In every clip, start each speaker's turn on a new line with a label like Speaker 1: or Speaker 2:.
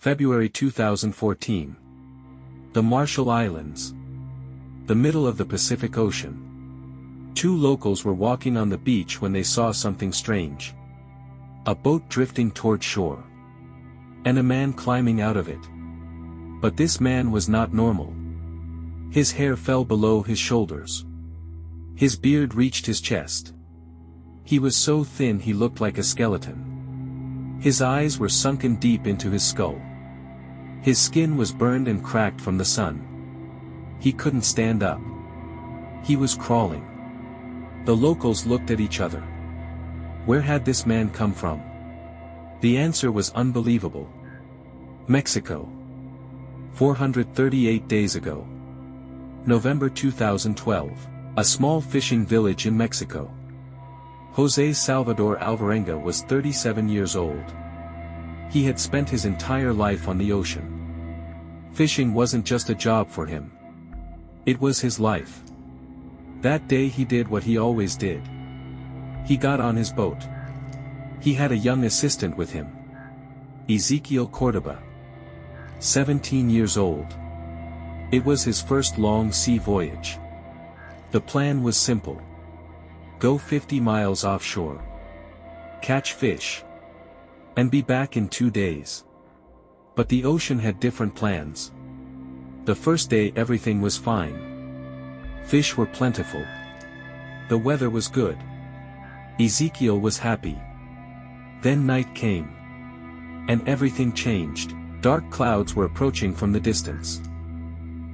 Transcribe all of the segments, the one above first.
Speaker 1: February 2014. The Marshall Islands. The middle of the Pacific Ocean. Two locals were walking on the beach when they saw something strange. A boat drifting toward shore. And a man climbing out of it. But this man was not normal. His hair fell below his shoulders. His beard reached his chest. He was so thin he looked like a skeleton. His eyes were sunken deep into his skull. His skin was burned and cracked from the sun. He couldn't stand up. He was crawling. The locals looked at each other. Where had this man come from? The answer was unbelievable. Mexico. 438 days ago. November 2012. A small fishing village in Mexico. José Salvador Alvarenga was 37 years old. He had spent his entire life on the ocean. Fishing wasn't just a job for him. It was his life. That day he did what he always did. He got on his boat. He had a young assistant with him. Ezequiel Cordoba. 17 years old. It was his first long sea voyage. The plan was simple. Go 50 miles offshore. Catch fish. And be back in 2 days. But the ocean had different plans. The first day everything was fine. Fish were plentiful. The weather was good. Ezequiel was happy. Then night came. And everything changed. Dark clouds were approaching from the distance.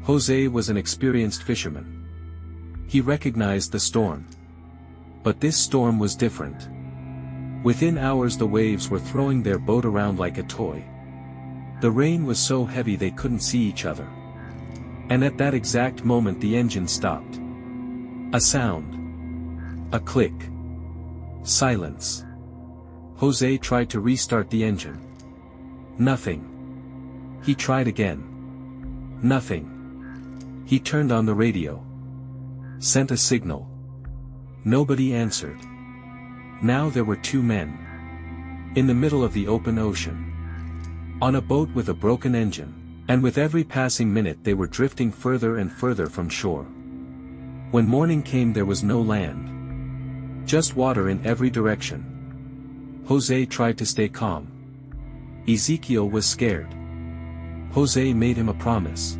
Speaker 1: José was an experienced fisherman. He recognized the storm. But this storm was different. Within hours the waves were throwing their boat around like a toy. The rain was so heavy they couldn't see each other. And at that exact moment the engine stopped. A sound. A click. Silence. José tried to restart the engine. Nothing. He tried again. Nothing. He turned on the radio. Sent a signal. Nobody answered. Now there were two men. In the middle of the open ocean. On a boat with a broken engine, and with every passing minute they were drifting further and further from shore. When morning came there was no land. Just water in every direction. José tried to stay calm. Ezequiel was scared. José made him a promise.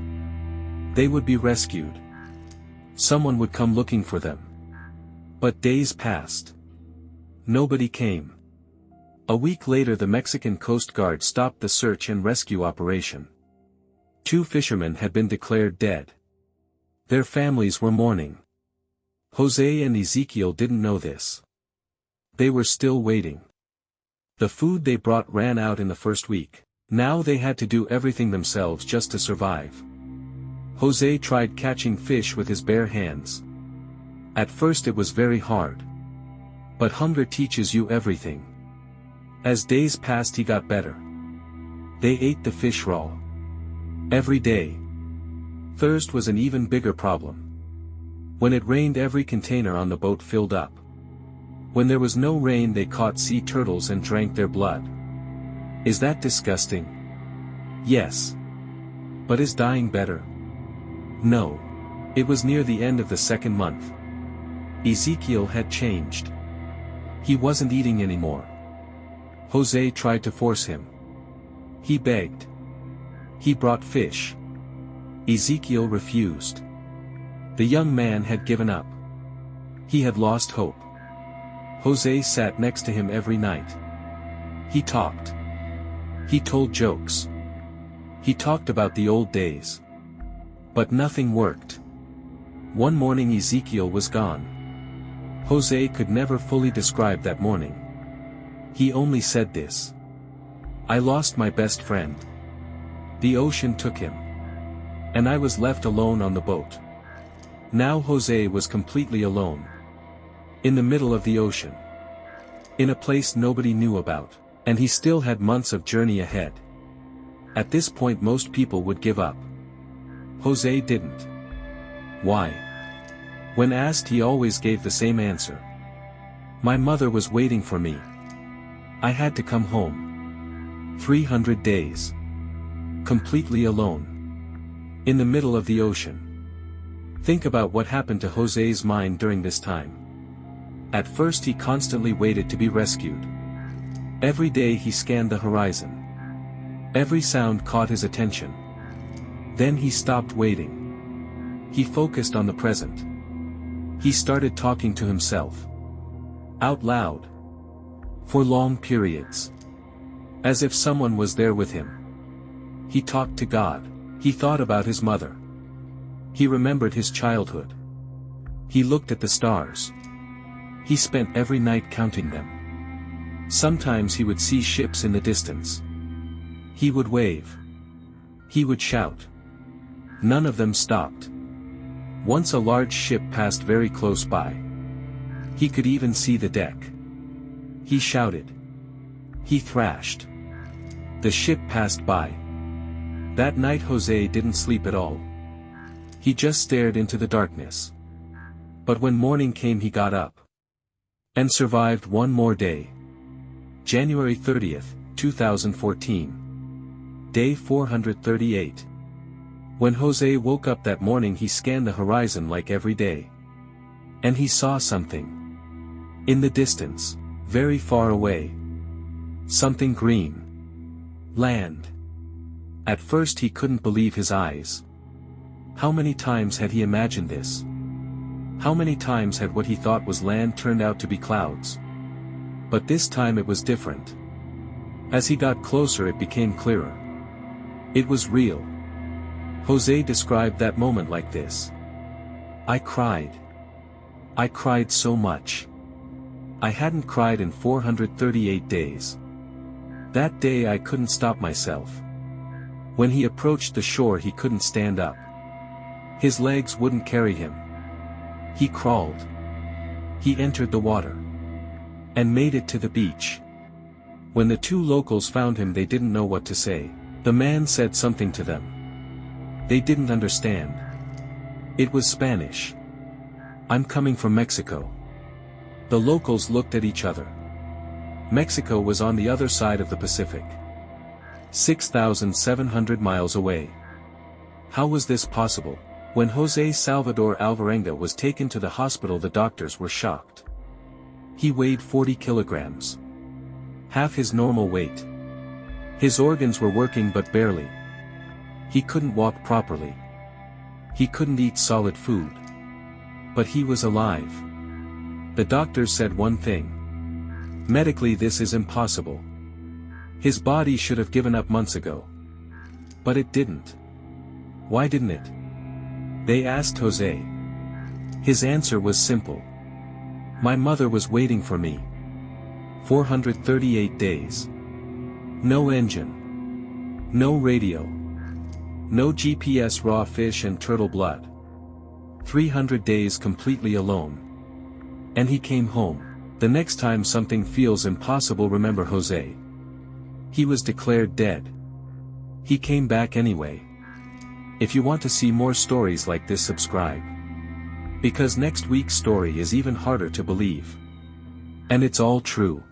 Speaker 1: They would be rescued. Someone would come looking for them. But days passed. Nobody came. A week later the Mexican Coast Guard stopped the search and rescue operation. 2 fishermen had been declared dead. Their families were mourning. José and Ezequiel didn't know this. They were still waiting. The food they brought ran out in the first week. Now they had to do everything themselves just to survive. José tried catching fish with his bare hands. At first it was very hard. But hunger teaches you everything. As days passed he got better. They ate the fish raw. Every day. Thirst was an even bigger problem. When it rained every container on the boat filled up. When there was no rain they caught sea turtles and drank their blood. Is that disgusting? Yes. But is dying better? No. It was near the end of the second month. Ezequiel had changed. He wasn't eating anymore. José tried to force him. He begged. He brought fish. Ezequiel refused. The young man had given up. He had lost hope. José sat next to him every night. He talked. He told jokes. He talked about the old days. But nothing worked. One morning Ezequiel was gone. José could never fully describe that morning. He only said this. I lost my best friend. The ocean took him. And I was left alone on the boat. Now José was completely alone. In the middle of the ocean. In a place nobody knew about. And he still had months of journey ahead. At this point most people would give up. José didn't. Why? When asked he always gave the same answer. My mother was waiting for me. I had to come home. 300 days. Completely alone. In the middle of the ocean. Think about what happened to José's mind during this time. At first he constantly waited to be rescued. Every day he scanned the horizon. Every sound caught his attention. Then he stopped waiting. He focused on the present. He started talking to himself. Out loud. For long periods. As if someone was there with him. He talked to God. He thought about his mother. He remembered his childhood. He looked at the stars. He spent every night counting them. Sometimes he would see ships in the distance. He would wave. He would shout. None of them stopped. Once a large ship passed very close by. He could even see the deck. He shouted. He thrashed. The ship passed by. That night José didn't sleep at all. He just stared into the darkness. But when morning came he got up. And survived one more day. January 30th, 2014. Day 438. When José woke up that morning he scanned the horizon like every day. And he saw something. In the distance, very far away. Something green. Land. At first he couldn't believe his eyes. How many times had he imagined this? How many times had what he thought was land turned out to be clouds? But this time it was different. As he got closer it became clearer. It was real. José described that moment like this. I cried. I cried so much. I hadn't cried in 438 days. That day I couldn't stop myself. When he approached the shore he couldn't stand up. His legs wouldn't carry him. He crawled. He entered the water. And made it to the beach. When the two locals found him they didn't know what to say. The man said something to them. They didn't understand. It was Spanish. I'm coming from Mexico. The locals looked at each other. Mexico was on the other side of the Pacific. 6,700 miles away. How was this possible? When José Salvador Alvarenga was taken to the hospital the doctors were shocked. He weighed 40 kilograms. Half his normal weight. His organs were working but barely. He couldn't walk properly. He couldn't eat solid food. But he was alive. The doctors said one thing. Medically this is impossible. His body should have given up months ago. But it didn't. Why didn't it? They asked José. His answer was simple. My mother was waiting for me. 438 days. No engine. No radio. No GPS, raw fish and turtle blood. 300 days completely alone. And he came home. The next time something feels impossible remember José. He was declared dead. He came back anyway. If you want to see more stories like this subscribe. Because next week's story is even harder to believe. And it's all true.